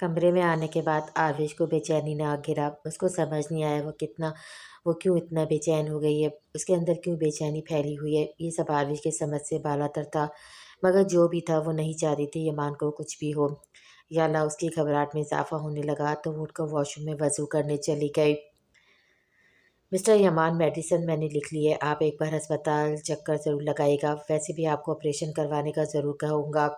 कमरे में आने के बाद आविश को बेचैनी ने आ घिरा। उसको समझ नहीं आया वो क्यों इतना बेचैन हो गई है। उसके अंदर क्यों बेचैनी फैली हुई है। ये सब आविश की समझ से बालातर था। मगर जो भी था वो नहीं चाह रही थी यमान को कुछ भी हो। या अल्लाह, उसकी घबराहट में इजाफा होने लगा तो वो उठकर वॉशरूम में वजू करने चली गई। मिस्टर यमान, मेडिसिन मैंने लिख ली है। आप एक बार अस्पताल चक्कर ज़रूर लगाइएगा। वैसे भी आपको ऑपरेशन करवाने का ज़रूर कहूँगा।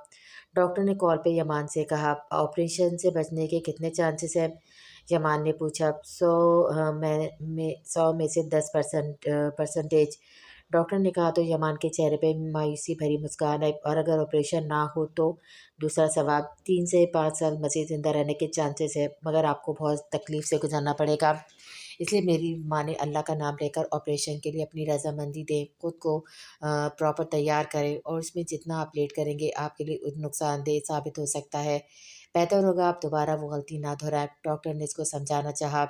डॉक्टर ने कॉल पे यमान से कहा। ऑपरेशन से बचने के कितने चांसेस हैं? यमान ने पूछा। 100 में से 10% परसेंटेज। डॉक्टर ने कहा तो यमान के चेहरे पे मायूसी भरी मुस्कान आई। और अगर ऑपरेशन ना हो तो? दूसरा सवाल। 3 से 5 साल मज़ीद ज़िंदा रहने के चांसेस है, मगर आपको बहुत तकलीफ से गुजरना पड़ेगा। इसलिए मेरी माँ ने अल्लाह का नाम लेकर ऑपरेशन के लिए अपनी रज़ामंदी दें, खुद को प्रॉपर तैयार करें। और इसमें जितना आप लेट करेंगे आपके लिए नुकसानदेह साबित हो सकता है। बेहतर होगा आप दोबारा वो गलती ना दोहराएं। डॉक्टर ने इसको समझाना चाहा।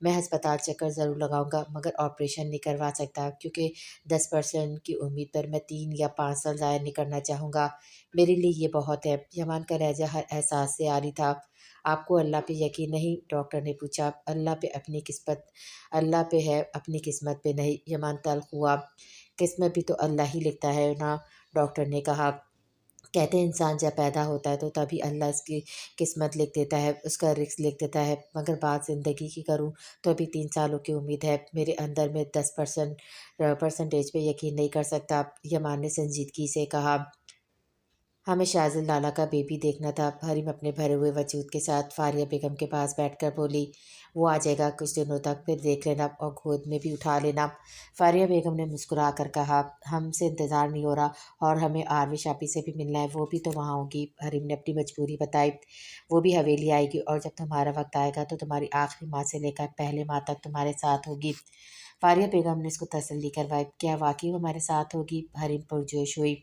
मैं अस्पताल चक्कर ज़रूर लगाऊंगा, मगर ऑपरेशन नहीं करवा सकता, क्योंकि 10% की उम्मीद पर मैं 3 या 5 साल ज़ाया नहीं करना चाहूँगा। मेरे लिए ये बहुत है। यमान का लहजा हर एहसास से आरी था। आपको अल्लाह पे यकीन नहीं? डॉक्टर ने पूछा। अल्लाह पे है, अपनी किस्मत पे नहीं। यमान तल्ख हुआ। किस्मत भी तो अल्लाह ही लिखता है ना? डॉक्टर ने कहा। कहते हैं इंसान जब पैदा होता है तो तभी अल्लाह इसकी किस्मत लिख देता है, उसका रिस्क लिख देता है। मगर बात ज़िंदगी की करूँ तो अभी 3 सालों की उम्मीद है। मेरे अंदर में 10% परसेंटेज पे यकीन नहीं कर सकता। यमान ने संजीदगी से कहा। हमें शाज़िल लाला का बेबी देखना था। हरीम अपने भरे हुए वजूद के साथ फारिया बेगम के पास बैठकर बोली। वो आ जाएगा कुछ दिनों तक, फिर देख लेना और गोद में भी उठा लेना। फारिया बेगम ने मुस्कुरा कर कहा। हमसे इंतज़ार नहीं हो रहा, और हमें आरविश आपी से भी मिलना है। वो भी तो वहाँ होगी। हरीम ने अपनी मजबूरी बताई। वो भी हवेली आएगी, और जब तुम्हारा वक्त आएगा तो तुम्हारी आखिरी माँ से लेकर पहले माँ तक तुम्हारे साथ होगी। फारिया बेगम ने उसको तसल्ली करवाई। क्या वाकई वो हमारे साथ होगी? हरीम पुरजोश हुई।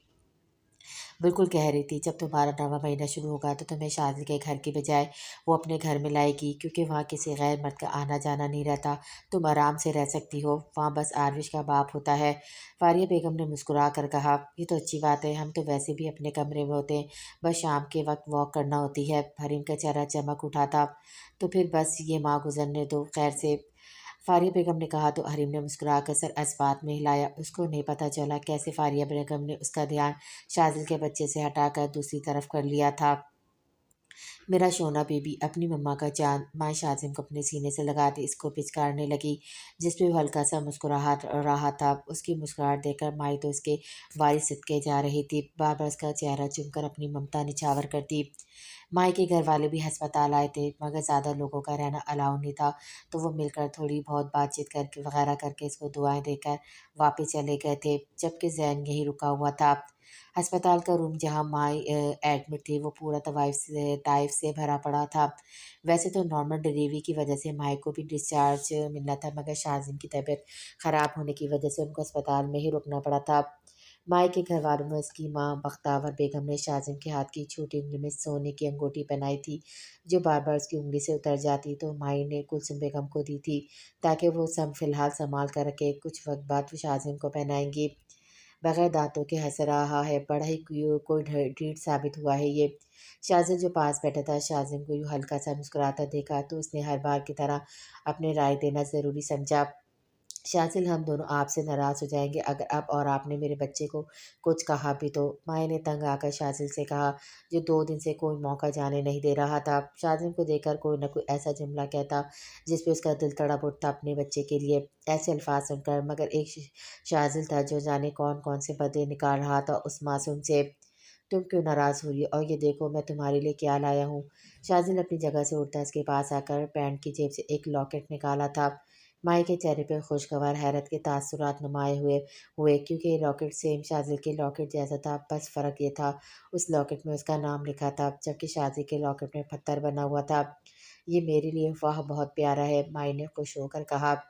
बिल्कुल कह रही थी, जब तुम्हारा 9वां महीना शुरू होगा तो तुम्हें शादी के घर की बजाय वो अपने घर में लाएगी, क्योंकि वहाँ किसी गैर मर्द का आना जाना नहीं रहता। तुम आराम से रह सकती हो। वहाँ बस आरविश का बाप होता है। फारिया बेगम ने मुस्कुरा कर कहा। ये तो अच्छी बात है। हम तो वैसे भी अपने कमरे में होते हैं, बस शाम के वक्त वॉक करना होती है। हरीम का चेहरा चमक उठा था। तो फिर बस ये माँ गुजरने दो खैर से। फारिया बेगम ने कहा तो हरीम ने मुस्कुराकर सर अस्बात में हिलाया। उसको नहीं पता चला कैसे फारिया बेगम ने उसका ध्यान शाजिल के बच्चे से हटाकर दूसरी तरफ कर लिया था। मेरा शोना बेबी, अपनी मम्मा का चाँद। माँ शाजिम को अपने सीने से लगाते इसको पिचकारने लगी, जिस पे वो हल्का सा मुस्कुराहट रहा था। उसकी मुस्कुराहट देखकर माई तो इसके वारिस सिदके जा रही थी। बार बार उसका चेहरा चूमकर अपनी ममता निछावर करती। माई के घर वाले भी अस्पताल आए थे, मगर ज़्यादा लोगों का रहना अलाउ नहीं था, तो वो मिलकर थोड़ी बहुत बातचीत करके वगैरह करके इसको दुआएं देकर वापस चले गए थे, जबकि जैन यहीं रुका हुआ था। अस्पताल का रूम जहाँ माई एडमिट थी वो पूरा ताइफ से भरा पड़ा था। वैसे तो नॉर्मल डिलीवरी की वजह से माई को भी डिस्चार्ज मिलना था, मगर शाजिम की तबीयत ख़राब होने की वजह से उनको अस्पताल में ही रुकना पड़ा था। माई के घर वालों में उसकी माँ बख्तावर बेगम ने शाजिम के हाथ की छोटी उंगली में सोने की अंगूठी पहनाई थी, जो बार बार उसकी उंगली से उतर जाती, तो माई ने कुलसुम बेगम को दी थी, ताकि वो सब फिलहाल संभाल कर रखे। कुछ वक्त बाद वो शाजिम को पहनाएंगी। बगैर दांतों के हंस रहा है। बड़ा ही कोई ढीठ साबित हुआ है ये। शाजिल जो पास बैठा था शाजिम को यूँ हल्का सा मुस्कुराता देखा तो उसने हर बार की तरह अपने राय देना ज़रूरी समझा। शाज़िल, हम दोनों आपसे नाराज़ हो जाएँगे अगर अब और आपने मेरे बच्चे को कुछ कहा भी तो। माए ने तंग आकर शाज़िल से कहा, जो 2 दिन से कोई मौका जाने नहीं दे रहा था। शाज़िल को देखकर कोई न कोई ऐसा जुमला कहता जिस पे उसका दिल तड़प उठता अपने बच्चे के लिए। ऐसे अल्फ़ाज़ सुनकर, मगर एक शाज़िल था जो जाने कौन-कौन से बदले निकाल रहा था उस मासूम से। तुम क्यों नाराज़ हुई? और ये देखो मैं तुम्हारे लिए क्या लाया हूँ। शाज़िल अपनी जगह से उठता उसके पास आकर पैंट की जेब से एक लॉकेट निकाला था। माई के चेहरे पर खुशगवार हैरत के तासुरात नुमाए हुए, क्योंकि ये लॉकेट सेम शाज़िल के लॉकेट जैसा था। बस फ़र्क ये था उस लॉकेट में उसका नाम लिखा था, जबकि शाज़िल के लॉकेट में पत्थर बना हुआ था। ये मेरे लिए वाह बहुत प्यारा है, माई ने खुश होकर कहा।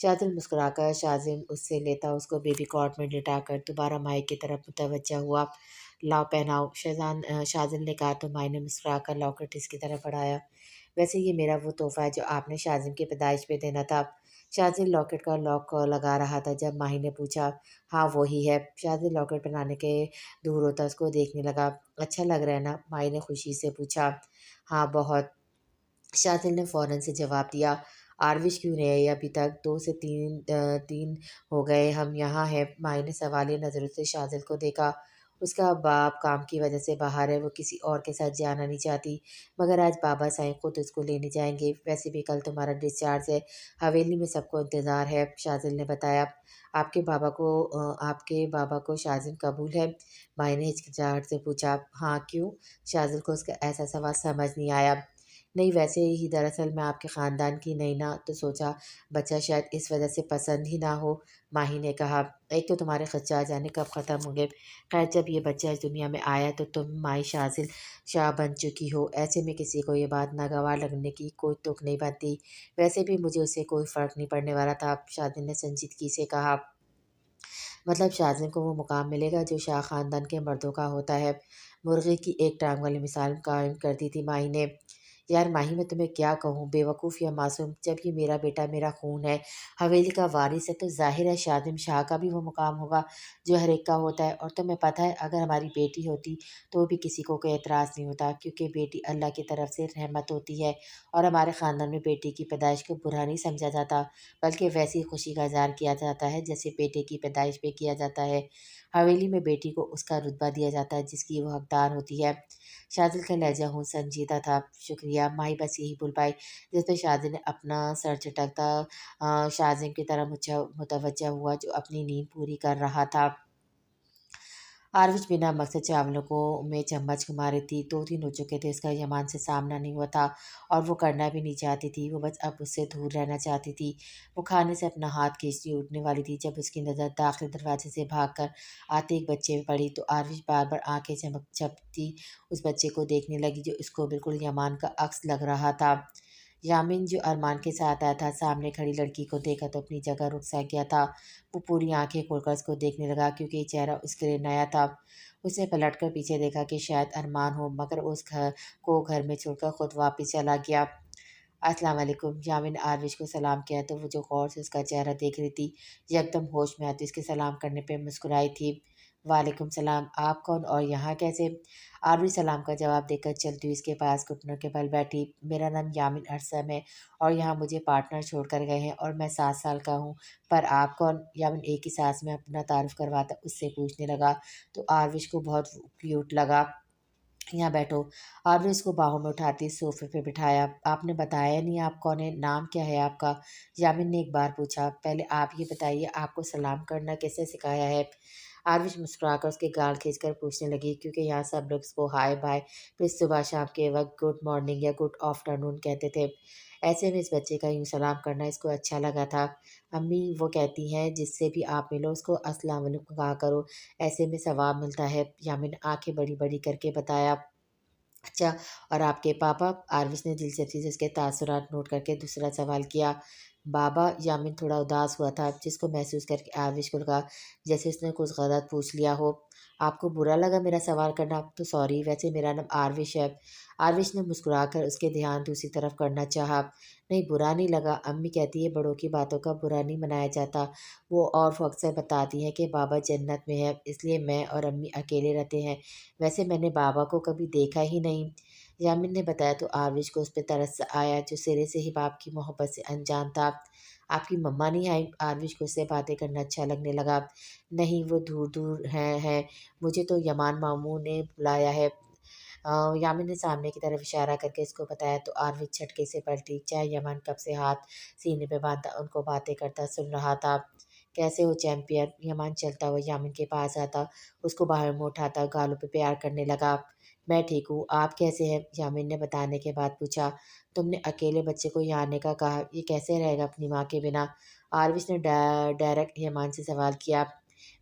शाज़िल मुस्कुराकर शाज़िम उससे लेता उसको बेबी कॉट में लिटाकर दोबारा माई की तरफ मुतवज्जा हुआ। लाओ पहनाओ, शाज़िल ने कहा तो माई ने मुस्कुराकर लॉकेट इसकी तरफ बढ़ाया। वैसे ये मेरा वो तोहफ़ा है जो आपने शाज़िम की पैदाइश पे देना था। शाज़िल लॉकेट का लॉक लगा रहा था जब माही ने पूछा। हाँ वो ही है। शाज़िल लॉकेट पहनाने के दूर होता उसको देखने लगा। अच्छा लग रहा है ना? माही ने खुशी से पूछा। हाँ बहुत। शातिल ने फ़ौरन से जवाब दिया, आरविश क्यों नहीं आई अभी तक? 2 से 3 हो गए हम यहाँ हैं। माही ने सवालिया नज़रों से शातिल को देखा। उसका बाप काम की वजह से बाहर है, वो किसी और के साथ जाना नहीं चाहती, मगर आज बाबा साईं खुद उसको लेने जाएँगे। वैसे भी कल तुम्हारा डिस्चार्ज है, हवेली में सबको इंतज़ार है, शातिल ने बताया। आपके बाबा को शाज़िम कबूल है? माही ने हिचकिचाहट से पूछा। हाँ, क्यों? शाज़िल को उसका ऐसा सवाल समझ नहीं आया। नहीं, वैसे ही दरअसल मैं आपके ख़ानदान की नहीं ना, तो सोचा बच्चा शायद इस वजह से पसंद ही ना हो। माही ने कहा, एक तो तुम्हारे खर्चा जाने कब ख़त्म होंगे। खैर, जब ये बच्चा इस दुनिया में आया तो तुम माई शाज़िल शाह बन चुकी हो। ऐसे में किसी को ये बात नागवार लगने की कोई तुक नहीं बनती। वैसे भी मुझे उससे कोई फ़र्क नहीं पड़ने वाला था। शाज़िल ने संजीदगी से कहा। मतलब शाज़िम को वो मुकाम मिलेगा जो शाह ख़ानदान के मर्दों का होता है। मुर्गे की एक टांग वाली मिसाल कायम कर दी थी माही ने। यार माही, मैं तुम्हें क्या कहूँ, बेवकूफ़ या मासूम, जब ये मेरा बेटा मेरा खून है, हवेली का वारिस है, तो ज़ाहिर है शादिम शाह का भी वो मुकाम होगा जो हर एक का होता है। और तुम्हें पता है, अगर हमारी बेटी होती तो भी किसी को कोई एतराज़ नहीं होता, क्योंकि बेटी अल्लाह की तरफ से रहमत होती है। और हमारे ख़ानदान में बेटी की पैदाइश को बुरा नहीं समझा जाता, बल्कि वैसी खुशी का इज़हार किया जाता है जैसे बेटे की पैदाइश पे किया जाता है। हवेली में बेटी को उसका रुतबा दिया जाता है जिसकी वो हकदार होती है। शाज़िल का लहज़ा हूँ संजीदा था। शुक्रिया, माही बस यही बोल पाई, जिस पे शाज़िल ने अपना सर झटकता शाज़िम की तरफ मुतवज्जा हुआ जो अपनी नींद पूरी कर रहा था। आरविश बिना मकसद चावलों को में चम्मच घुमा रही थी। 2 दिन हो चुके थे इसका यमान से सामना नहीं हुआ था, और वो करना भी नहीं चाहती थी। वो बस अब उससे दूर रहना चाहती थी। वो खाने से अपना हाथ खींचती उठने वाली थी जब उसकी नज़र दाखिली दरवाजे से भागकर आते एक बच्चे में पड़ी, तो आरविश बार बार आंखें चमक झपकती उस बच्चे को देखने लगी जो इसको बिल्कुल यमान का अक्स लग रहा था। यामिन जो अरमान के साथ आया था, सामने खड़ी लड़की को देखा तो अपनी जगह रुक सा गया था। वो पूरी आंखें खोलकर उसको देखने लगा, क्योंकि ये चेहरा उसके लिए नया था। उसने पलटकर पीछे देखा कि शायद अरमान हो, मगर घर में छोड़कर खुद वापस चला गया। अस्सलाम वालेकुम। यामिन ने आरविश को सलाम किया तो वो जो गौर से उसका चेहरा देख रही थी, यकदम होश में आती उसके सलाम करने पे मुस्कुराई थी। वालेकुम सलाम, आप कौन और यहाँ कैसे? आरवी सलाम का जवाब देकर चलती हुई इसके पास घुटनों के बल बैठी। मेरा नाम यामिन अरसम है, और यहाँ मुझे पार्टनर छोड़कर गए हैं, और मैं 7 साल का हूँ। पर आप कौन? यामिन एक ही सांस में अपना तारुफ करवाता उससे पूछने लगा, तो आरविश को बहुत क्यूट लगा। यहाँ बैठो। आपने उसको बाहों में उठाते सोफे पे बिठाया। आपने बताया नहीं आप कौन है, नाम क्या है आपका? यामिन ने एक बार पूछा। पहले आप ये बताइए, आपको सलाम करना कैसे सिखाया है? आरविश मुस्कुराकर उसके गाल खींचकर पूछने लगी, क्योंकि यहाँ सब लोग उसको हाय बाय, फिर सुबह शाम के वक्त गुड मॉर्निंग या गुड आफ्टरनून कहते थे। ऐसे में इस बच्चे का यूँ सलाम करना इसको अच्छा लगा था। अम्मी वो कहती हैं जिससे भी आप मिलो उसको अस्सलाम वालेकुम कहा करो, ऐसे में सवाब मिलता है। यामिन ने आंखें बड़ी बड़ी करके बताया। अच्छा, और आपके पापा? आरविश ने दिलचस्पी से उसके तासुरात नोट करके दूसरा सवाल किया। बाबा? यामिन थोड़ा उदास हुआ था, जिसको महसूस करके आरविश को लगा जैसे उसने कुछ गलत पूछ लिया हो। आपको बुरा लगा मेरा सवाल करना? तो सॉरी, वैसे मेरा नाम आरविश है। आरविश ने मुस्कुराकर उसके ध्यान दूसरी तरफ करना चाहा। नहीं, बुरा नहीं लगा। अम्मी कहती है बड़ों की बातों का बुरा नहीं मनाया जाता। वो अक्सर बताती हैं कि बाबा जन्नत में है, इसलिए मैं और अम्मी अकेले रहते हैं। वैसे मैंने बाबा को कभी देखा ही नहीं। यामिन ने बताया तो आरविश को उस पर तरस आया जो सिरे से ही बाप की मोहब्बत से अनजान था। आपकी मम्मा नहीं आई? आरविश को उससे बातें करना अच्छा लगने लगा। नहीं, वो दूर दूर हैं। मुझे तो यमान मामू ने बुलाया है। यामिन ने सामने की तरफ इशारा करके इसको बताया तो आरविश झटके से पलटी। चाहे यमान कब से हाथ सीने पे बांधा उनको बातें करता सुन रहा था। कैसे हो चैंपियन? यमान चलता हुआ यामिन के पास आता, उसको बाहर में उठाता, गालों पे प्यार करने लगा। मैं ठीक हूँ, आप कैसे हैं? यामिन ने बताने के बाद पूछा। तुमने अकेले बच्चे को यहाँ आने का कहा, ये कैसे रहेगा अपनी माँ के बिना? आरविश ने डायरेक्ट यमान से सवाल किया।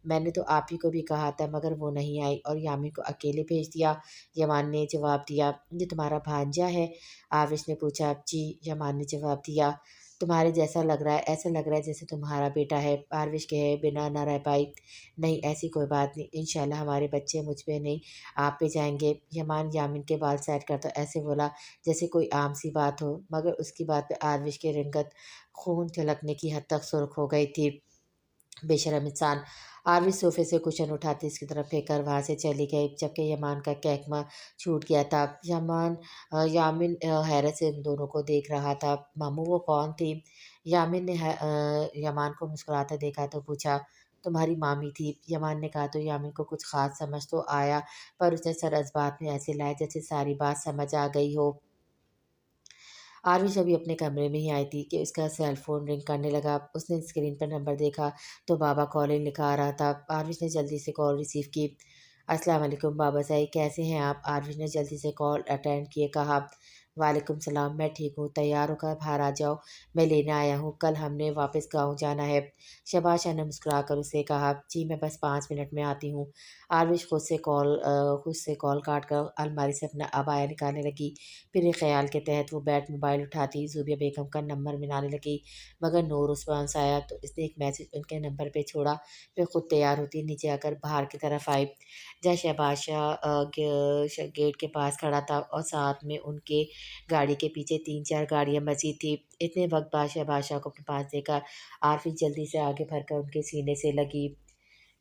मैंने तो आप ही को भी कहा था, मगर वो नहीं आई और यामिन को अकेले भेज दिया। यमान ने जवाब दिया। ये तुम्हारा भांजा है? आरविश ने पूछा। जी, यमान ने जवाब दिया। तुम्हारे जैसा लग रहा है, ऐसा लग रहा है जैसे तुम्हारा बेटा है। आरविश कहे बिना ना रह पाई। नहीं, ऐसी कोई बात नहीं, इंशाल्लाह हमारे बच्चे मुझ पे नहीं आप पे जाएंगे। यमान यामिन के बाल सेट करता ऐसे बोला जैसे कोई आम सी बात हो, मगर उसकी बात पे आरविश की रंगत खून छलकने की हद तक सुर्ख हो गई थी। बेशर्म इंसान। आरवी सोफे से कुशन उठाती इसकी तरफ फेंककर वहाँ से चली गई, जबकि यमान का कैकमा छूट गया था। यामिन हैरत से इन दोनों को देख रहा था। मामू वो कौन थी? यामिन ने यमान को मुस्कुराते देखा तो पूछा, तुम्हारी मामी थी। यमान ने कहा तो यामिन को कुछ खास समझ तो आया, पर उसने सर इस बात में ऐसे लाया जैसे सारी बात समझ आ गई हो। आरवी अभी अपने कमरे में ही आई थी कि उसका सेल फोन रिंग करने लगा। उसने स्क्रीन पर नंबर देखा तो बाबा कॉलिंग लिखा आ रहा था। आरवी ने जल्दी से कॉल रिसीव की। अस्सलाम वालेकुम बाबा साहब, कैसे हैं आप? आरवी ने जल्दी से कॉल अटेंड किए कहा, वालेकुम सलाम, मैं ठीक हूँ, तैयार होकर बाहर आ जाओ, मैं लेने आया हूँ, कल हमने वापस गाँव जाना है। शहबाज शाह ने मुस्कुरा कर उसे कहा, जी मैं बस 5 मिनट में आती हूँ। आरविश खुद से कॉल काट कर अलमारी से अपना अबाया निकालने लगी। फिर एक ख्याल के तहत वो बैठ मोबाइल उठाती ज़ूबिया बेगम का नंबर मिलाने लगी, मगर नो रिस्पॉन्स आया तो इसने एक मैसेज उनके नंबर पे छोड़ा। फिर खुद तैयार होती नीचे आकर बाहर की तरफ आई, जहाँ शहबाज शाह गेट के पास खड़ा था और साथ में उनके गाड़ी के पीछे 3-4 गाड़ियाँ मची थी। इतने वक्त बाद शहबाज शाह को अपने पास देखा। आरफी जल्दी से आगे बढ़कर उनके सीने से लगी।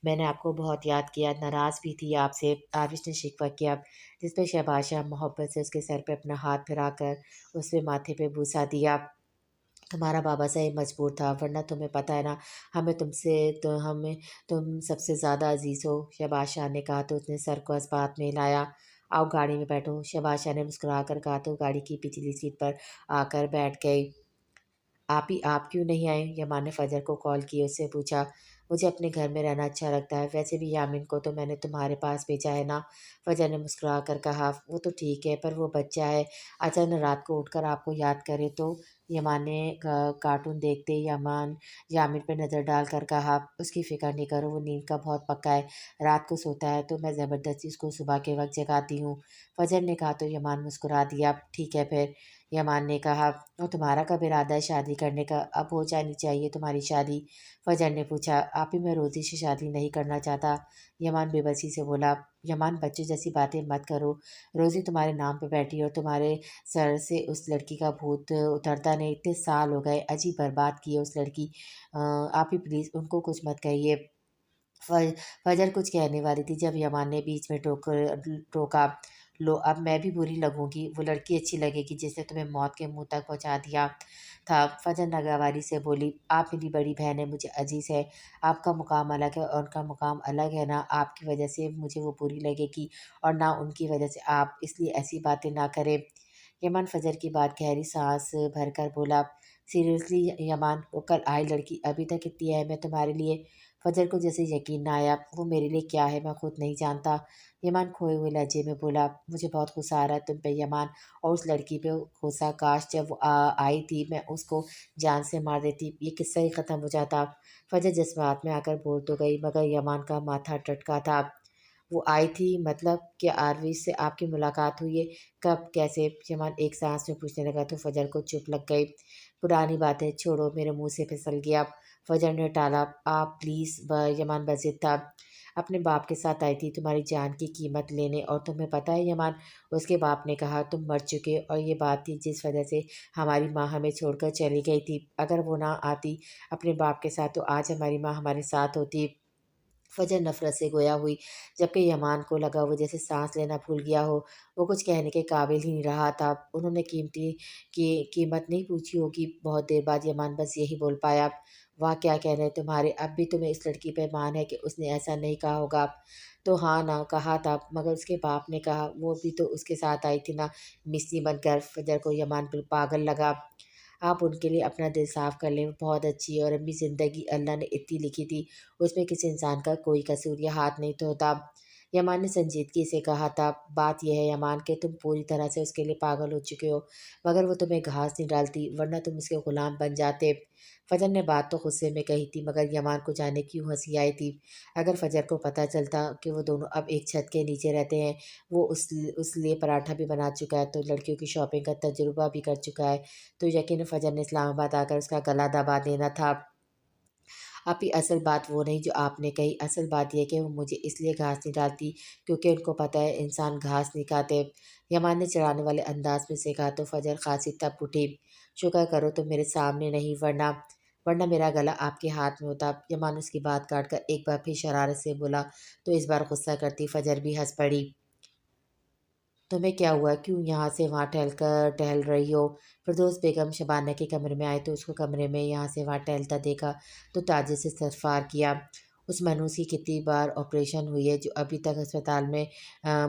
मैंने आपको बहुत याद किया, नाराज़ भी थी आपसे, आरिश ने शिकवा किया, जिस पे शहबाज शाह मोहब्बत से उसके सर पे अपना हाथ फिराकर उसके माथे पे बूसा दिया। तुम्हारा बाबा साहेब मजबूर था, वरना तुम्हें पता है ना, हमें तुम सबसे ज़्यादा अजीज़ हो। शहबाज शाह ने कहा तो उसने सर को इस बात में हिलाया। आओ गाड़ी में बैठो, शहबाज शाह ने मुस्कुरा कर कहा तो गाड़ी की पिछली सीट पर आकर बैठ गई। आप क्यों नहीं आए? यमान ने फजर को कॉल किए, उससे पूछा, मुझे अपने घर में रहना अच्छा लगता है, वैसे भी यामिन को तो मैंने तुम्हारे पास भेजा है ना। फजर ने मुस्कुरा कर कहा, वो तो ठीक है, पर वो बच्चा है, अचानक रात को उठकर आपको याद करे तो। यमान ने कार्टून देखते यामिन पे नज़र डाल कर कहा, उसकी फ़िक्र नहीं करो, वो नींद का बहुत पक्का है, रात को सोता है तो मैं ज़बरदस्ती उसको सुबह के वक्त जगाती हूँ। फजर ने कहा तो यमान मुस्कुरा दिया, ठीक है फिर। यमान ने कहा, और तुम्हारा कब इरादा है शादी करने का? अब हो जानी चाहिए तुम्हारी शादी। फजर ने पूछा, आप ही, मैं रोज़ी से शादी नहीं करना चाहता। यमान बेबसी से बोला, यमान बच्चे जैसी बातें मत करो, रोज़ी तुम्हारे नाम पे बैठी और तुम्हारे सर से उस लड़की का भूत उतरता नहीं, इतने साल हो गए, अजीब बर्बाद की है उस लड़की। आप ही प्लीज़ उनको कुछ मत कहिए। फ फजर कुछ कहने वाली थी जब यमान ने बीच में टोका, लो अब मैं भी बुरी लगूंगी, वो लड़की अच्छी लगेगी जिसने तुम्हें मौत के मुंह तक पहुंचा दिया था। फजर नागवारी से बोली, आप मेरी बड़ी बहन है, मुझे अजीज़ है, आपका मुकाम अलग है और उनका मुकाम अलग है ना, आपकी वजह से मुझे वो बुरी लगेगी और ना उनकी वजह से आप, इसलिए ऐसी बातें ना करें। यमान फजर की बात गहरी सांस भरकर बोला, सीरियसली यमान, वो कल आई लड़की अभी तक कितनी अहम है तुम्हारे लिए? फजर को जैसे यकीन ना आया, वो मेरे लिए क्या है मैं खुद नहीं जानता। यमान खोए हुए लहजे में बोला, मुझे बहुत गुस्सा आ रहा है तुम पे यमान, और उस लड़की पे गुस्सा, काश जब वो आई थी मैं उसको जान से मार देती, ये किस्सा ही ख़त्म हो जाता। फजर जज्बात में आकर बोल तो गई, मगर यमान का माथा टटका था। वो आई थी मतलब कि आरवी से आपकी मुलाकात हुई है? कब, कैसे? यमान एक सांस में पूछने लगा तो फजर को चुप लग गई। पुरानी बातें छोड़ो, मेरे मुंह से फिसल गया। फजर ने टाला, आप प्लीज़। यमान बस था, अपने बाप के साथ आई थी तुम्हारी जान की कीमत लेने, और तुम्हें पता है यमान, उसके बाप ने कहा तुम मर चुके, और ये बात थी जिस वजह से हमारी माँ हमें छोड़कर चली गई थी। अगर वो ना आती अपने बाप के साथ तो आज हमारी माँ हमारे साथ होती। फजर नफ़रत से गोया हुई, जबकि यमान को लगा वो जैसे सांस लेना भूल गया हो। वो कुछ कहने के काबिल ही नहीं रहा था। उन्होंने कीमत नहीं पूछी होगी। बहुत देर बाद यमान बस यही बोल पाया, वाह क्या कहने तुम्हारे, अब भी तुम्हें इस लड़की पे मान है कि उसने ऐसा नहीं कहा होगा? तो हाँ ना, कहा था, मगर उसके बाप ने कहा, वो भी तो उसके साथ आई थी ना, मिस्सी बनकर। फजर को यमान बिल पागल लगा। आप उनके लिए अपना दिल साफ़ कर लें, वो बहुत अच्छी है, और अपनी ज़िंदगी अल्लाह ने इतनी लिखी थी, उसमें किसी इंसान का कोई कसूर या हाथ नहीं धोता। यमान ने संजीदगी से कहा था, बात यह है यमान कि तुम पूरी तरह से उसके लिए पागल हो चुके हो, मगर वो तुम्हें घास नहीं डालती, वरना तुम उसके ग़ुलाम बन जाते। फजर ने बात तो गुस्से में कही थी, मगर यमान को जाने क्यों हंसी आई थी। अगर फजर को पता चलता कि वो दोनों अब एक छत के नीचे रहते हैं, वो उस लिए पराठा भी बना चुका है, तो लड़कियों की शॉपिंग का तजुर्बा भी कर चुका है, तो यकीनन फजर ने इस्लामाबाद आकर उसका गला दबा देना था। अभी असल बात वो नहीं जो आपने कही, असल बात यह कि वो मुझे इसलिए घास नहीं डालती क्योंकि उनको पता है इंसान घास नहीं खाते। यमान ने चढ़ाने वाले अंदाज में से कहा तो फजर खांसी तब उठी, शुक्र करो तो मेरे सामने नहीं, वरना वरना मेरा गला आपके हाथ में होता। यमान उसकी बात काट कर एक बार फिर शरारत से बोला, तो इस बार गुस्सा करती फजर भी हंस पड़ी। तुम्हें क्या हुआ? क्यों यहाँ से वहाँ टहल रही हो? फिरदौस बेगम शबाना के कमरे में आए तो उसको कमरे में यहाँ से वहाँ टहलता देखा तो ताज्जुब से इस्तग़फ़ार किया। उस मनहूस की कितनी बार ऑपरेशन हुई है जो अभी तक अस्पताल में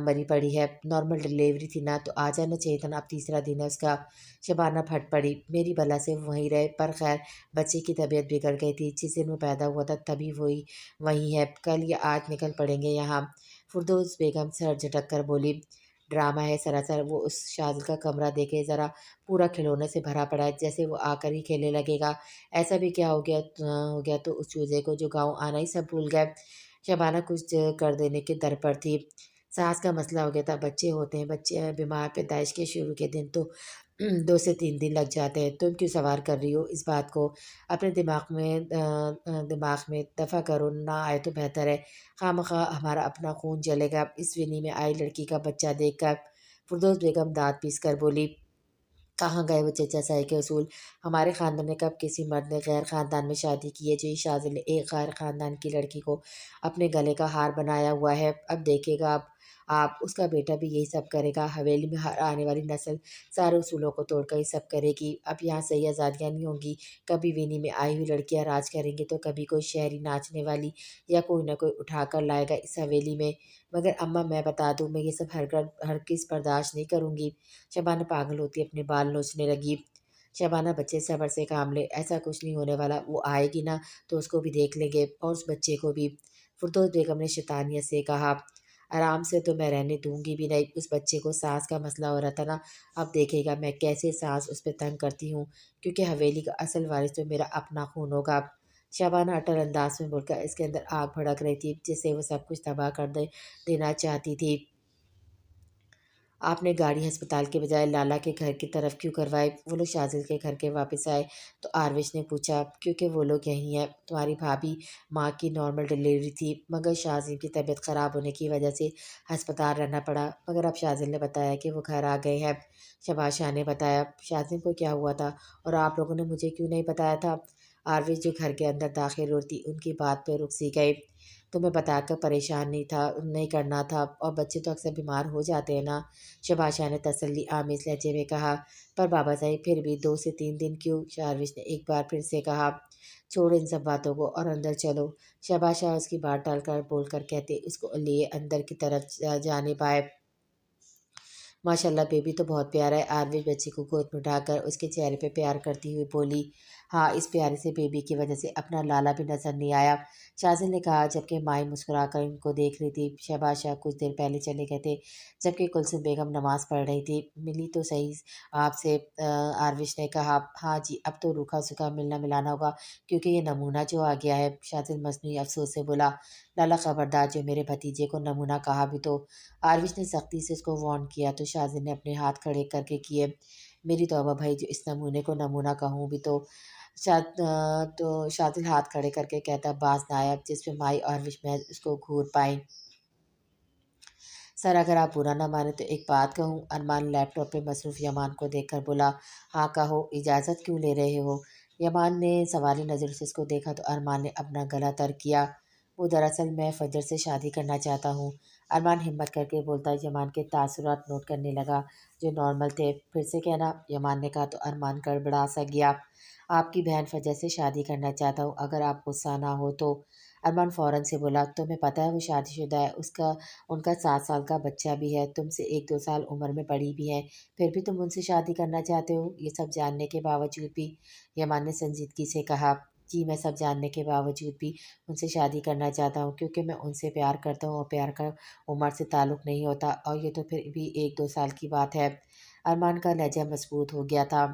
मरी पड़ी है। नॉर्मल डिलीवरी थी ना, तो आ जाना चाहिए था ना, अब तीसरा दिन है उसका। शबाना फट पड़ी, मेरी भला से वो वहीं रहे, पर खैर बच्चे की तबीयत बिगड़ गई थी। जिस दिन वो पैदा हुआ था तभी वही वहीं है, कल या आज निकल पड़ेंगे यहाँ। फिरदौस बेगम सर झटक कर बोली, ड्रामा है सरासर। वो उस शाज़िल का कमरा देखे ज़रा, पूरा खिलौने से भरा पड़ा है, जैसे वो आकर ही खेलने लगेगा। ऐसा भी क्या हो गया तो उस चूज़े को जो गाँव आना ही सब भूल गए। शबाना कुछ कर देने के दर पर थी। सास का मसला हो गया था, बच्चे होते हैं, बच्चे बीमार पैदाइश के शुरू के दिन तो 2 से 3 दिन लग जाते हैं। तुम क्यों सवार कर रही हो इस बात को? अपने दिमाग में दफ़ा करो, ना आए तो बेहतर है। खामख़ा हमारा अपना खून जलेगा इस विनी में आई लड़की का बच्चा देखकर। फिरदौस बेगम दाँत पीस कर बोली, कहाँ गए वो चचा साई के असूल? हमारे ख़ानदान में कब किसी मर्द ने गैर ख़ानदान में शादी की है? जो ये शाज़िल ने एक गैर ख़ानदान की लड़की को अपने गले का हार बनाया हुआ है। अब देखिएगा आप उसका बेटा भी यही सब करेगा। हवेली में हर आने वाली नस्ल सारे उसूलों को तोड़कर ये सब करेगी। अब यहाँ सही आज़ादियाँ नहीं होंगी। कभी विनी में आई हुई लड़कियाँ राज करेंगी तो कभी कोई शहरी नाचने वाली या कोई ना कोई उठा कर लाएगा इस हवेली में। मगर अम्मा मैं बता दूँ, मैं ये सब हरगिज़ बर्दाश्त नहीं करूँगी। शबाना पागल होती अपने बाल नोचने लगी। शबाना बच्चे सब्र से काम ले, ऐसा कुछ नहीं होने वाला। वो आएगी ना तो उसको भी देख लेंगे और उस बच्चे को भी। फिरदौस बेगम ने शैतानियत से कहा, आराम से तो मैं रहने दूंगी भी नहीं। उस बच्चे को सास का मसला हो रहा था ना, अब देखेगा मैं कैसे सास उस पर तंग करती हूँ, क्योंकि हवेली का असल वारिस तो मेरा अपना खून होगा। शबाना अटल अंदाज में बोलकर इसके अंदर आग भड़क रही थी, जिससे वो सब कुछ तबाह कर देना चाहती थी। आपने गाड़ी अस्पताल के बजाय लाला के घर की तरफ क्यों करवाई? वो लोग शाज़िल के घर के वापस आए तो आरविश ने पूछा, क्योंकि वो लोग यहीं हैं। तुम्हारी भाभी माँ की नॉर्मल डिलीवरी थी, मगर शाज़िल की तबीयत ख़राब होने की वजह से अस्पताल रहना पड़ा। मगर अब शाज़िल ने बताया कि वो घर आ गए हैं। शबाज शाह ने बताया, शाज़िल को क्या हुआ था और आप लोगों ने मुझे क्यों नहीं बताया था? आरविश जो घर के अंदर दाखिल होती उनकी बात पर रुक सी गई। तुम्हें बताकर परेशान नहीं करना था, और बच्चे तो अक्सर बीमार हो जाते हैं ना। शबाशा ने तसल्ली आमेज़ लहजे में कहा, पर बाबा साहब फिर भी 2 से 3 दिन क्यों? शारविश ने एक बार फिर से कहा। छोड़ो इन सब बातों को और अंदर चलो। शबाशा उसकी बात टालकर बोलकर कहते उसको लिए अंदर की तरफ जाने पाए। माशाल्लाह बेबी तो बहुत प्यारा है। आरवी बच्ची को गोद में उठाकर उसके चेहरे पे प्यार करती हुई बोली, हाँ इस प्यारे से बेबी की वजह से अपना लाला भी नजर नहीं आया। शाज़िल ने कहा, जबकि माई मुस्कुराकर इनको देख रही थी। शहबाज शाह कुछ देर पहले चले गए थे, जबकि कुलसुम बेगम नमाज पढ़ रही थी। मिली तो सही आपसे, आरविश ने कहा। हाँ जी, अब तो रूखा सूखा मिलना मिलाना होगा, क्योंकि ये नमूना जो आ गया है। शाज़िल मसनूई अफसोस से बोला, लाला खबरदार, जो मेरे भतीजे को नमूना कहा भी तो। आरविश ने सख्ती से उसको वार्न किया तो शाज़िल ने अपने हाथ खड़े करके किए। मेरी तौबा भाई, जो इस नमूने को नमूना कहूँ भी तो। तो शाज़िल हाथ खड़े करके कहता, बाज नायब, जिस पे माई और विश महज उसको घूर पाई। सर अगर आप बुरा ना माने तो एक बात कहूँ? अरमान लैपटॉप पे मसरूफ़ यमान को देखकर बोला। हाँ कहो, इजाज़त क्यों ले रहे हो? यमान ने सवाली नज़र से उसको देखा तो अरमान ने अपना गला तर किया। वो दरअसल मैं फजर से शादी करना चाहता हूँ। अरमान हिम्मत करके बोलता यमान के तासुरात नोट करने लगा, जो नॉर्मल थे। फिर से कहना, यमान ने कहा तो अरमान गड़बड़ा सा गया। आपकी बहन फजर से शादी करना चाहता हूँ, अगर आप गुस्सा ना हो तो। अरमान फ़ौरन से बोला, तुम्हें पता है वो शादीशुदा है, उसका उनका 7 साल का बच्चा भी है, तुमसे 1-2 साल उम्र में बड़ी भी हैं, फिर भी तुम उनसे शादी करना चाहते हो? ये सब जानने के बावजूद भी? यमान ने संजीदगी से कहा, जी मैं सब जानने के बावजूद भी उनसे शादी करना चाहता हूँ, क्योंकि मैं उनसे प्यार करता हूँ और प्यार का उम्र से ताल्लुक़ नहीं होता, और ये तो फिर भी 1-2 साल की बात है। अरमान का लहजा मज़बूत हो गया था।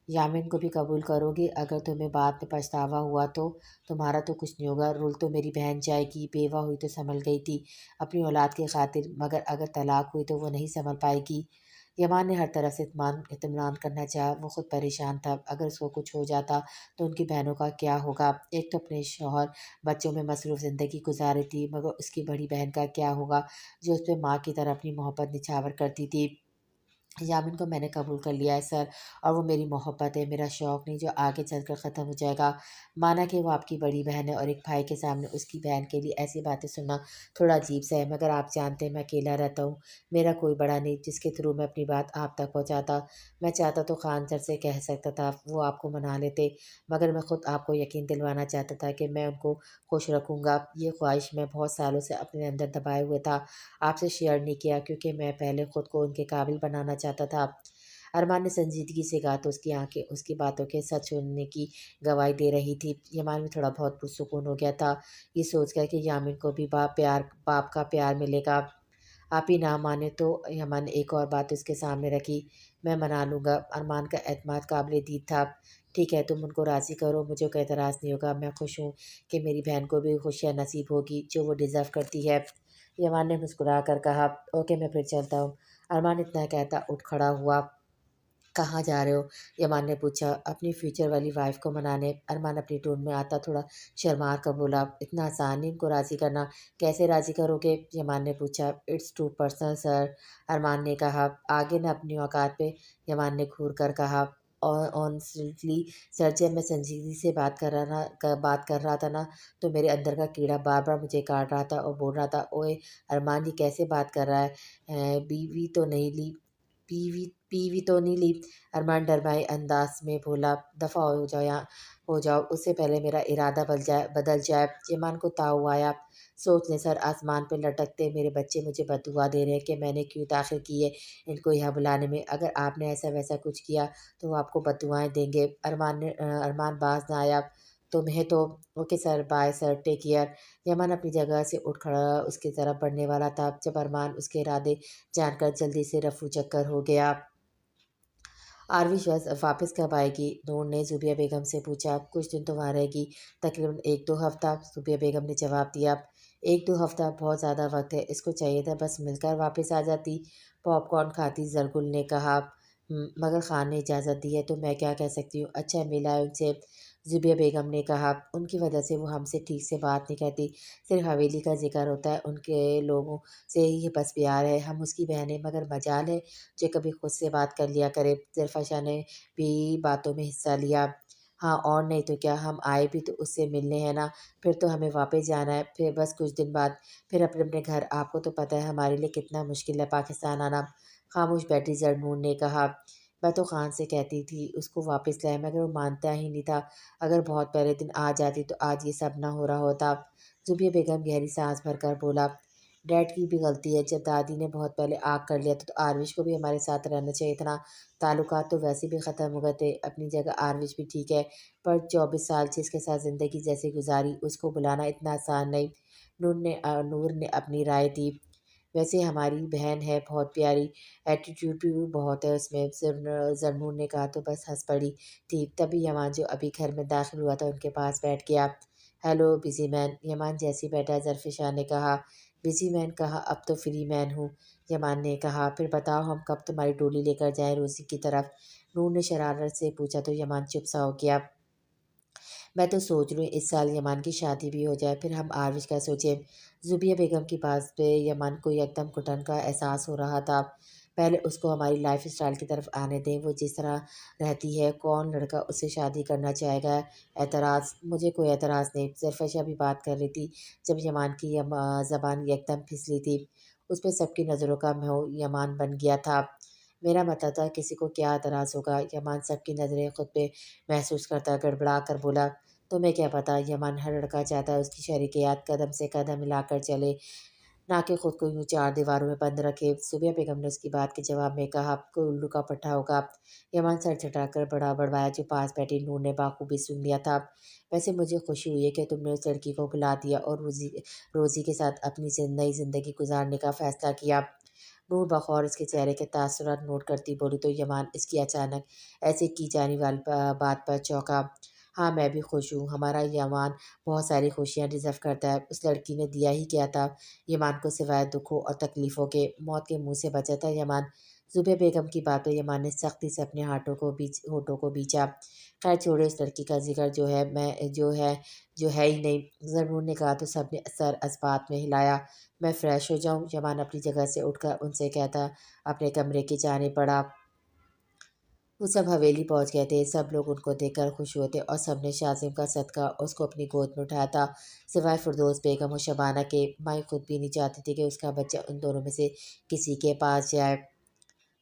यामीन को भी कबूल करोगे? अगर तुम्हें बाद में पछतावा हुआ तो? तुम्हारा तो कुछ नहीं होगा, रुल तो मेरी बहन जाएगी। बेवा हुई तो संभल गई थी अपनी औलाद की खातिर, मगर अगर तलाक हुई तो वो नहीं संभल पाएगी। यमान ने हर तरफ से इत्मीनान करना चाहा। वो खुद परेशान था, अगर उसको कुछ हो जाता तो उनकी बहनों का क्या होगा? एक तो अपने शौहर बच्चों में मसरूफ़ ज़िंदगी गुजार रही थी, मगर उसकी बड़ी बहन का क्या होगा, जो उस पर माँ की तरह अपनी मोहब्बत निछावर करती थी। यामिन को मैंने कबूल कर लिया है सर, और वो मेरी मोहब्बत है, मेरा शौक़ नहीं जो आगे चलकर ख़त्म हो जाएगा। माना कि वो आपकी बड़ी बहन है और एक भाई के सामने उसकी बहन के लिए ऐसी बातें सुनना थोड़ा अजीब-सा है, मगर आप जानते हैं मैं अकेला रहता हूँ, मेरा कोई बड़ा नहीं जिसके थ्रू मैं अपनी बात आप तक पहुँचाता। मैं चाहता तो खान सर से कह सकता था, वो आपको मना लेते, मगर मैं खुद आपको यकीन दिलवाना चाहता था कि मैं उनको खुश रखूँगा। ये ख्वाहिश मैं बहुत सालों से अपने अंदर दबाए हुए था, आपसे शेयर नहीं किया क्योंकि मैं पहले खुद को उनके काबिल बनाना चाहता था। अरमान ने संजीदगी से कहा तो उसकी आँखें उसकी बातों के सच होने की गवाही दे रही थी। ईमान भी थोड़ा बहुत पुरसुकून हो गया था, ये सोचकर कि यामिन को भी बाप का प्यार मिलेगा। आप ही ना माने तो ईमान ने एक और बात उसके सामने रखी, मैं मना लूँगा। अरमान का एतमाद काबिल-ए-दीद था। ठीक है, तुम उनको राज़ी करो, मुझे कोई एतराज़ नहीं होगा। मैं खुश हूँ कि मेरी बहन को भी खुशियाँ नसीब होगी, जो वो डिज़र्व करती है। ईमान ने मुस्कुरा कर कहा, ओके मैं फिर चलता हूँ। अरमान इतना कहता उठ खड़ा हुआ। कहाँ जा रहे हो? ईमान ने पूछा, अपनी फ्यूचर वाली वाइफ़ को मनाने। अरमान अपनी टोन में आता थोड़ा शर्मा कर बोला, इतना आसान नहीं उनको राज़ी करना, कैसे राज़ी करोगे? ईमान ने पूछा, इट्स टू पर्सनल सर। अरमान ने कहा, आगे ना अपनी औकात पे। ईमान ने घूर कर कहा, ऑनेस्टली सर जब मैं संजीदगी से बात कर रहा था ना, तो मेरे अंदर का कीड़ा बार-बार मुझे काट रहा था और बोल रहा था, ओए अरमान ये कैसे बात कर रहा है? बीवी तो नहीं ली पीवी पीवी तो नहीं ली। अरमान डरमाए अंदाज में बोला, दफ़ा हो जाओ यहाँ हो जाओ, उससे पहले मेरा इरादा बदल जाए। ईमान को ताव आया, सोच लें सर आसमान पे लटकते मेरे बच्चे मुझे बददुआ दे रहे हैं कि मैंने क्यों ताख़िर की है इनको यहाँ बुलाने में। अगर आपने ऐसा-वैसा कुछ किया तो वो आपको बददुआएँ देंगे। अरमान बाज़ ना आया, तुम्हें तो okay sir, bye sir, take care. Yaman अपनी जगह से उठ खड़ा उसकी तरफ बढ़ने वाला था, जब अरमान उसके इरादे जानकर जल्दी से रफू चक्कर हो गया। आरवी वापस कब आएगी? नूर ने ज़ुबिया बेगम से पूछा। कुछ दिन तो वहाँ रहेगी, तकरीबन 1-2 हफ़्ता, ज़ुबिया बेगम ने जवाब दिया। 1-2 हफ़्ता बहुत ज़्यादा वक़्त है, इसको चाहिए था बस मिलकर वापस आ जाती। पॉपकॉर्न खाती ज़रगुल ने कहा। मगर खान ने इजाज़त दी है तो मैं क्या कह सकती हूँ? अच्छा मिला है उनसे, ज़ुबिया बेगम ने कहा। उनकी वजह से वो हमसे ठीक से बात नहीं करती, सिर्फ़ हवेली का ज़िक्र होता है, उनके लोगों से ही बस प्यार है, हम उसकी बहन हैं, मगर मजाल है जो कभी खुद से बात कर लिया करे। ज़रफ़ा ने भी बातों में हिस्सा लिया। हाँ और नहीं तो क्या, हम आए भी तो उससे मिलने हैं ना, फिर तो हमें वापस जाना है, फिर बस कुछ दिन बाद फिर अपने-अपने घर। आपको तो पता है हमारे लिए कितना मुश्किल है पाकिस्तान आना। खामोश बैठी ज़रनून ने कहा, मैं तो खान से कहती थी उसको वापस लाए मगर वो मानता ही नहीं था। अगर बहुत पहले दिन आ जाती तो आज ये सब ना हो रहा होता। ज़ुबिया बेगम गहरी साँस भरकर बोला, डैड की भी गलती है, जब दादी ने बहुत पहले आग कर लिया था तो आरविश को भी हमारे साथ रहना चाहिए था ना। ताल्लुकात तो वैसे भी ख़त्म हो गए थे, अपनी जगह आरविश भी ठीक है, पर 24 साल से इसके साथ ज़िंदगी जैसे गुज़ारी, उसको बुलाना इतना आसान नहीं। नूर ने अपनी राय दी। वैसे हमारी बहन है बहुत प्यारी, एटीट्यूड भी बहुत है उसमें। ज़रनून ने कहा तो बस हँस पड़ी थी। तभी यमान जो अभी घर में दाखिल हुआ था उनके पास बैठ गया। हेलो बिज़ी मैन, यमान जैसे ही बैठा ज़रफ़िशा ने कहा। बिज़ी मैन कहा, अब तो फ्री मैन हूँ। यमान ने कहा, फिर बताओ हम कब तुम्हारी डोली लेकर जाएँ रोज़ी की तरफ? नूर ने शरारत से पूछा तो यमान चुप सा हो गया। मैं तो सोच रही हूँ इस साल यमान की शादी भी हो जाए, फिर हम आरविश का सोचें। ज़ुबिया बेगम की बात पे यमान को एकदम घुटन का एहसास हो रहा था। पहले उसको हमारी लाइफ़स्टाइल की तरफ आने दें, वो जिस तरह रहती है, कौन लड़का उससे शादी करना चाहेगा? एतराज़ मुझे कोई एतराज़ नहीं। ज़रफ़शा भी बात कर रही थी, जब यमान की ज़बान एकदम फिसली थी। उस पे सबकी नज़रों का मोह यमान बन गया था। मेरा मतलब था किसी को क्या एतराज़ होगा? यमान सबकी नज़रें खुद पे महसूस करता गड़बड़ा कर बोला, तुम्हें क्या पता? यमन हर लड़का चाहता है उसकी शरीकियात कदम से कदम मिलाकर चले, ना कि खुद को यूँ चार दीवारों में बंद रखे। सुबिया बेगम ने उसकी बात के जवाब में कहा, कोई उल्लू का पट्टा होगा। यमन सर झटकाकर बड़ा बड़वाया जो पास बैठी नूर ने बाखूबी सुन लिया था। वैसे मुझे खुशी हुई है कि तुमने उस लड़की को बुला दिया और रोज़ी रोज़ी के साथ अपनी नई ज़िंदगी गुजारने का फ़ैसला किया। नूर बखौर उसके चेहरे के तासुरात नोट करती बोली तो यमान इसकी अचानक ऐसे की जाने वाली बात पर चौंका। हाँ मैं भी खुश हूँ, हमारा यमान बहुत सारी खुशियाँ डिज़र्व करता है। उस लड़की ने दिया ही क्या था यमान को सिवाय दुखों और तकलीफ़ों के? मौत के मुँह से बचा था यमान। ज़ुबैर बेगम की बात पे यमान ने सख्ती से अपने होठों को बींचा। खैर छोड़ो, इस लड़की का ज़िक्र जो है ही नहीं। ज़न्नून ने कहा तो सबने सर इस्बात में हिलाया। मैं फ़्रेश हो जाऊँ? जमान अपनी जगह से उठकर उनसे कहता अपने कमरे की जानिब बढ़ा। वो सब हवेली पहुंच गए थे। सब लोग उनको देखकर खुश हुए थे और सबने शाज़िम का सदका उसको अपनी गोद में उठाया था, सिवाय फ़िरदौस बेगम और शबाना के। माई खुद भी नहीं चाहती थी कि उसका बच्चा उन दोनों में से किसी के पास जाए।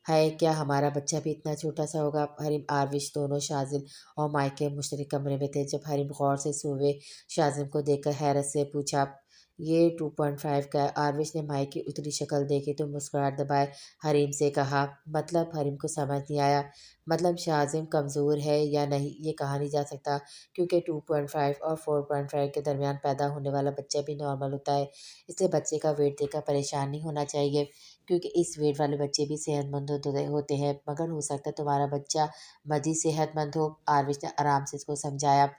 हाय, क्या हमारा बच्चा भी इतना छोटा-सा होगा? हरीम, आरविश दोनों शाज़िम और माइक के मुश्तरक कमरे में थे। जब हरीम गौर से सोए शाज़िम को देखकर हैरत से पूछा, ये 2.5 का है? आरविश ने माइक की उतरी शक्ल देखी तो मुस्कुराहट दबाए हरीम से कहा, मतलब? हरीम को समझ नहीं आया। मतलब शाज़िम कमज़ोर है या नहीं ये कहा नहीं जा सकता, क्योंकि 2.5 और 4.5 के दरमियान पैदा होने वाला बच्चा भी नॉर्मल होता है। इसलिए बच्चे का वेट देखकर परेशान नहीं होना चाहिए, क्योंकि इस वेट वाले बच्चे भी सेहतमंद होते हैं। मगर हो सकता है तुम्हारा बच्चा मज़ीद सेहतमंद हो। आरविश ने आराम से इसको समझाया।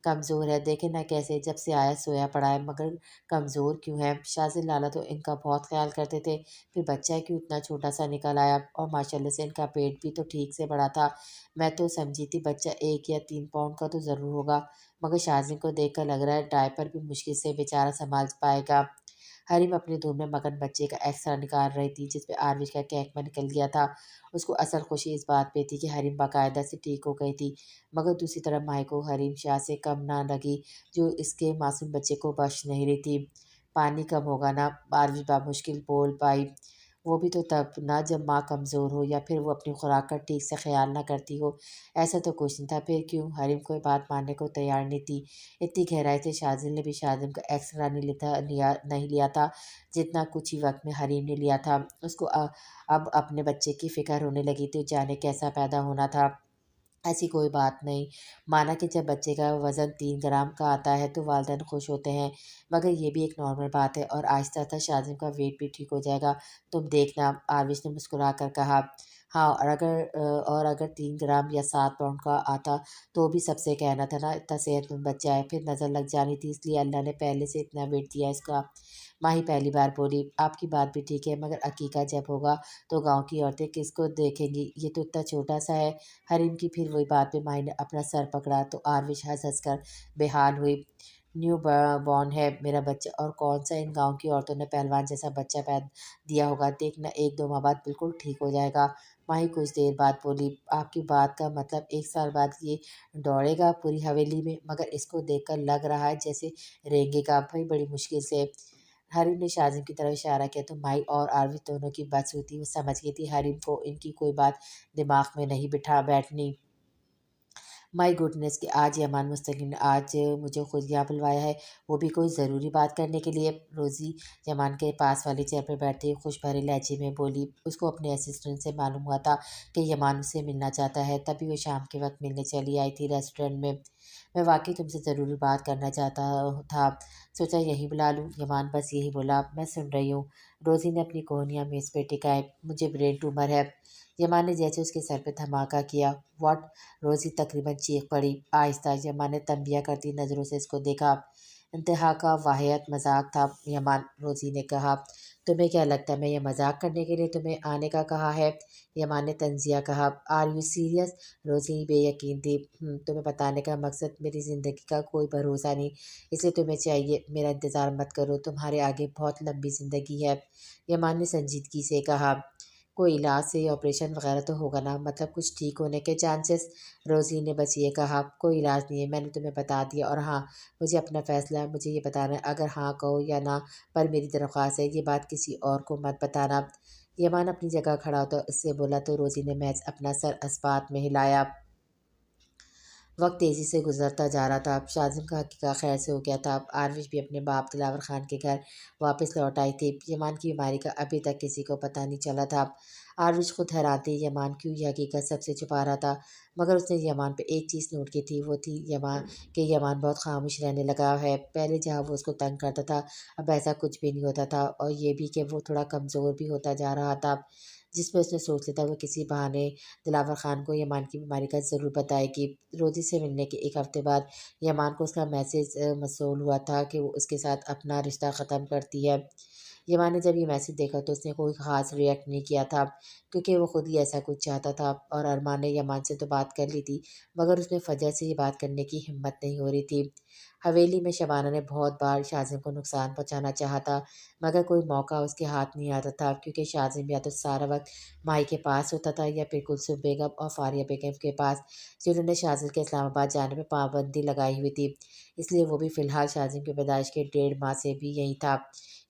कमज़ोर है, देखे ना कैसे जब से आया सोया पड़ा है, मगर कमज़ोर क्यों है? शाज़िल लाला तो इनका बहुत ख्याल करते थे, फिर बच्चा क्यों इतना छोटा सा निकल आया? और माशाल्लाह से इनका पेट भी तो ठीक से बड़ा था। मैं तो समझी थी बच्चा 1 या 3 पाउंड का तो ज़रूर होगा, मगर शाज़िल को देख कर लग रहा है डायपर भी मुश्किल से बेचारा संभाल पाएगा। हरीम अपने धूम में मगन बच्चे का एक्सरा निकाल रही थी, जिस पे आरविश का कैकमा निकल गया था। उसको असल खुशी इस बात पे थी कि हरीम बाकायदा से ठीक हो गई थी, मगर दूसरी तरफ माई को हरीम शाह से कम ना लगी, जो इसके मासूम बच्चे को बख्श नहीं रही थी। पानी कम होगा ना? आरविश बामुश्किल बोल पाई। वो भी तो तब ना जब माँ कमज़ोर हो या फिर वो अपनी खुराक का ठीक से ख्याल ना करती हो। ऐसा तो कुछ नहीं था, फिर क्यों? हरीम कोई बात मानने को तैयार नहीं थी। इतनी गहराई से शाज़िल ने भी शाज़िम का एक्सरा नहीं लिया था, जितना कुछ ही वक़्त में हरीम ने लिया था। उसको अब अपने बच्चे की फ़िक्र होने लगी थी, जाने कैसा पैदा होना था। ऐसी कोई बात नहीं। माना कि जब बच्चे का वज़न 3 ग्राम का आता है तो वालिदैन खुश होते हैं, मगर ये भी एक नॉर्मल बात है और आहिस्ता-आहिस्ता शाज़िम का वेट भी ठीक हो जाएगा। तुम देखना, आरविश ने मुस्कुरा कर कहा। हाँ, और अगर 3 ग्राम या 7 पाउंड का आता तो भी सबसे कहना था ना इतना सेहतमंद बच्चा है, फिर नज़र लग जानी थी, इसलिए अल्लाह ने पहले से इतना वेट दिया इसका। माही पहली बार बोली, आपकी बात भी ठीक है, मगर अकीका जब होगा तो गाँव की औरतें किसको देखेंगी? ये तो इतना छोटा-सा है। हरीम की फिर वही बात पे माही ने अपना सर पकड़ा तो आरविश हँस-हँस कर बेहाल हुई। न्यू बॉर्न है मेरा बच्चा, और कौन सा इन गाँव की औरतों ने पहलवान जैसा बच्चा दिया होगा। देखना 1-2 माह बाद बिल्कुल ठीक हो जाएगा। माही कुछ देर बाद बोली, आपकी बात का मतलब 1 साल बाद ये दौड़ेगा पूरी हवेली में? मगर इसको देखकर लग रहा है जैसे रेंगेगा भाई बड़ी मुश्किल से। हरीम ने शाज़िम की तरफ इशारा किया तो माई और आरवी दोनों की बदसूरती वो समझ गई थी। हरीम को इनकी कोई बात दिमाग में नहीं बिठा बैठनी। माय गुडनेस कि आज यमान मुस्तकिम ने आज मुझे खुद यहाँ बुलवाया है, वो भी कोई ज़रूरी बात करने के लिए। रोज़ी यमान के पास वाली चेयर पर बैठते हुए खुश भरे लहजे में बोली। उसको अपने असिस्टेंट से मालूम हुआ था कि यमान उससे मिलना चाहता है, तभी वो शाम के वक्त मिलने चली आई थी रेस्टोरेंट में। मैं वाकई तुमसे ज़रूरी बात करना चाहता था, सोचा यहीं बुला लूँ। यमान बस यही बोला, मैं सुन रही हूँ। रोज़ी ने अपनी कोहनियाँ मेज़ पे टिकाए, मुझे ब्रेन ट्यूमर है। यमान ने जैसे उसके सर पे धमाका किया। व्हाट? रोज़ी तकरीबन चीख पड़ी। आहिस्ता यमान ने तंबिया करती नज़रों से इसको देखा। इंतहा का वाहियत मजाक था यमान। रोज़ी ने कहा, तुम्हें क्या लगता है मैं ये मजाक करने के लिए तुम्हें आने का कहा है? यमान ने तंजिया कहा। Are you serious? रोज़ी बेयकीन थी। तुम्हें बताने का मकसद मेरी ज़िंदगी का कोई भरोसा नहीं, इसलिए तुम्हें चाहिए मेरा इंतज़ार मत करो, तुम्हारे आगे बहुत लंबी ज़िंदगी है। यमान ने संजीदगी से कहा, कोई इलाज से या ऑपरेशन वगैरह तो होगा ना, मतलब कुछ ठीक होने के चांसेस? रोज़ी ने बस ये कहा, कोई इलाज नहीं है, मैंने तुम्हें बता दिया, और हाँ, मुझे अपना फ़ैसला है, मुझे ये बताना है, अगर हाँ कहो या ना, पर मेरी दरख्वास्त है ये बात किसी और को मत बताना। यमान अपनी जगह खड़ा होता उससे बोला तो रोज़ी ने महज अपना सर इस्बात में हिलाया। वक्त तेज़ी से गुजरता जा रहा था। अब शाज़िम का हकीका खैर से हो गया था। अब आरविश भी अपने बाप दिलावर खान के घर वापस लौट आई थी। यमान की बीमारी का अभी तक किसी को पता नहीं चला था। आरविश खुद हैरान थी यमान क्यों ये हकीकत सबसे छुपा रहा था, मगर उसने यमान पे एक चीज़ नोट की थी, वो थी यमान बहुत खामोश रहने लगा है। पहले जहाँ वो उसको तंग करता था, अब ऐसा कुछ भी नहीं होता था, और ये भी कि वो थोड़ा कमज़ोर भी होता जा रहा था, जिसमें उसने सोच लिया था वो किसी बहाने दिलावर खान को यमान की बीमारी का ज़रूर बताएगी। रोज़ी से मिलने के 1 हफ़्ते बाद यमान को उसका मैसेज मौसूल हुआ था कि वो उसके साथ अपना रिश्ता ख़त्म करती है। यमान ने जब ये मैसेज देखा तो उसने कोई ख़ास रिएक्ट नहीं किया था, क्योंकि वो खुद ही ऐसा कुछ चाहता था। और अरमान ने यमान से तो बात कर ली थी, मगर उसमें फ़जल से ये बात करने की हिम्मत नहीं हो रही थी। हवेली में शबाना ने बहुत बार शाज़िम को नुकसान पहुँचाना चाहा था, मगर कोई मौका उसके हाथ नहीं आता था, क्योंकि शाज़िम या तो सारा वक़्त माई के पास होता था या फिर कुलसुम बेगम और फ़ारिया बेगम के पास, जिन्होंने शाज़िम के इस्लामाबाद जाने में पाबंदी लगाई हुई थी। इसलिए वो भी फ़िलहाल शाज़िम की पैदाइश के 1.5 माह से भी यहीं था,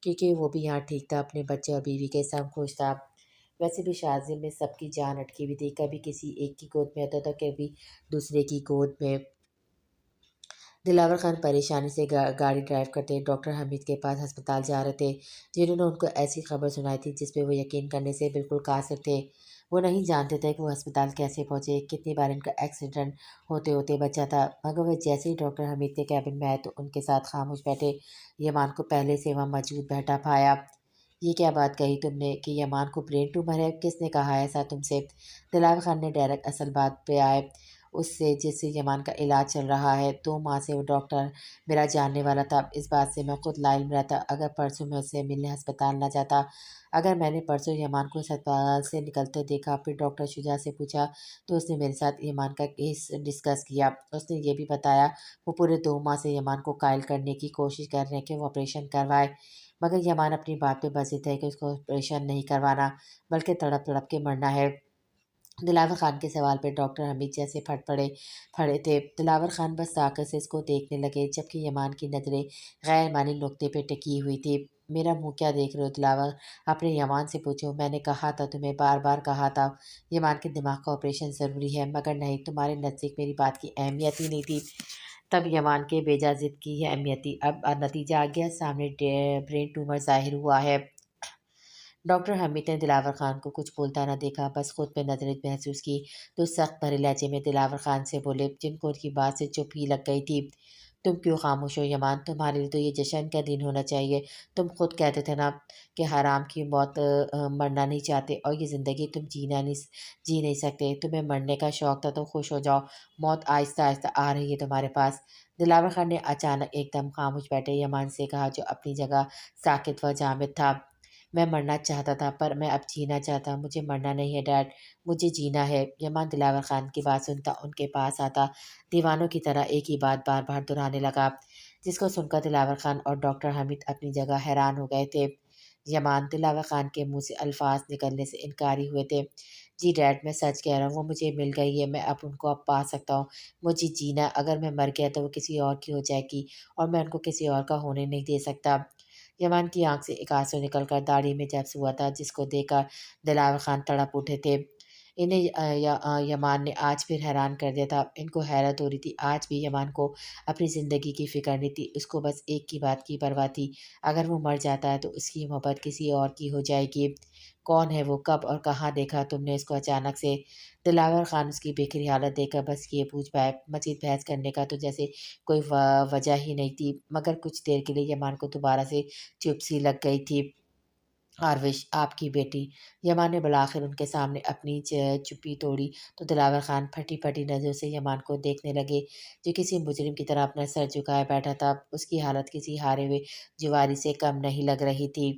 क्योंकि वो भी यहाँ ठीक था, अपने बच्चे और बीवी के संग खुश था। वैसे भी शाज़िम में सबकी जान अटकी हुई थी, कभी किसी एक की गोद में होता था, कभी दूसरे की गोद में। दिलावर खान परेशानी से गाड़ी ड्राइव करते डॉक्टर हमीद के पास अस्पताल जा रहे थे, जिन्होंने उनको ऐसी खबर सुनाई थी जिस पे वो यकीन करने से बिल्कुल कासिर थे। वो नहीं जानते थे कि वो अस्पताल कैसे पहुंचे, कितनी बार इनका एक्सीडेंट होते होते बचा था। मगर वह जैसे ही डॉक्टर हमीद के कैबिन में आए तो उनके साथ खामोश बैठे यमान को पहले से वहाँ मौजूद बैठा पाया। ये क्या बात कही तुमने कि यमान को ब्रेन ट्यूमर है? किसने कहा है ऐसा तुमसे? दिलावर खान ने डायरेक्ट असल बात पे आए, उससे जिससे यमान का इलाज चल रहा है। 2 माह से वो डॉक्टर मेरा जानने वाला था। इस बात से मैं खुद लाइल में रहता। अगर परसों मैं उससे मिलने अस्पताल ना जाता, अगर मैंने परसों यमान को इस अस्पताल से निकलते देखा, फिर डॉक्टर शुजा से पूछा, तो उसने मेरे साथ यमान का केस डिस्कस किया। उसने ये भी बताया वो पूरे 2 माह से यमान को कायल करने की कोशिश कर रहे हैं कि वो ऑपरेशन करवाए, मगर यमान अपनी बात पे बस है कि उसको ऑपरेशन नहीं करवाना, बल्कि तड़प तड़प के मरना है। दिलावर खान के सवाल पे डॉक्टर हमीद जैसे फट पड़े खड़े थे। दिलावर खान बस ताकत से इसको देखने लगे, जबकि यमान की नज़रें गैर मानी नुक्ते पे टिकी हुई थी। मेरा मुंह क्या देख रहे हो दिलावर? अपने यमान से पूछो। मैंने कहा था, तुम्हें बार बार कहा था, यमान के दिमाग का ऑपरेशन ज़रूरी है, मगर नहीं, तुम्हारे नज़दीक मेरी बात की अहमियत ही नहीं थी। तब यमान के बेजा जिद की है अहमियत थी। अब नतीजा आ गया सामने, ब्रेन ट्यूमर जाहिर हुआ है। डॉक्टर हमीद ने दिलावर खान को कुछ बोलता न देखा, बस खुद पे नजरें महसूस की तो सख्त भरे लहजे में दिलावर खान से बोले, जिनको उनकी बात से चुप ही लग गई थी। तुम क्यों खामोश हो यमान? तुम्हारे लिए तो ये जश्न का दिन होना चाहिए। तुम खुद कहते थे ना कि हराम की मौत मरना नहीं चाहते, और ये ज़िंदगी तुम जी नहीं सकते। तुम्हें मरने का शौक था तो खुश हो जाओ, मौत आहिस्ता आहिस्ता आ रही है तुम्हारे पास। दिलावर खान ने अचानक एकदम खामोश बैठे यमान से कहा, जो अपनी जगह साकित व जामिद था। मैं मरना चाहता था, पर मैं अब जीना चाहता। मुझे मरना नहीं है डैड, मुझे जीना है। यमान दिलावर खान की बात सुनता उनके पास आता, दीवानों की तरह एक ही बात बार बार दोहराने लगा, जिसको सुनकर दिलावर खान और डॉक्टर हमीद अपनी जगह हैरान हो गए थे। यमान दिलावर खान के मुंह से अल्फाज निकलने से इनकारी हुए थे। जी डैड, मैं सच कह रहा हूँ, वो मुझे मिल गई है। मैं अब उनको अब पा सकता हूँ। मुझे जीना है। अगर मैं मर गया तो वो किसी और की हो जाएगी, और मैं उनको किसी और का होने नहीं दे सकता। यमान की आंख से एक आंसू निकलकर दाढ़ी में जब्स हुआ था, जिसको देखकर दिलावर खान तड़प उठे थे। इन्हें यमान ने आज फिर हैरान कर दिया था। इनको हैरत हो रही थी, आज भी यमान को अपनी ज़िंदगी की फ़िक्र नहीं थी। उसको बस एक की बात की परवाह थी, अगर वो मर जाता है तो उसकी मोहब्बत किसी और की हो जाएगी। कौन है वो? कब और कहाँ देखा तुमने इसको अचानक से? दिलावर खान उसकी बेखरी हालत देखकर बस ये पूछ पाए। मज़ीद बहस करने का तो जैसे कोई वजह ही नहीं थी, मगर कुछ देर के लिए यमान को दोबारा से चुप सी लग गई थी। आरविश, आपकी बेटी। यमान ने बुलाकर उनके सामने अपनी चुप्पी तोड़ी तो दिलावर खान फटी फटी नज़रों से यमान को देखने लगे, जो किसी मुजरिम की तरह अपना सर झुकाए बैठा था। उसकी हालत किसी हारे हुए जुआरी से कम नहीं लग रही थी।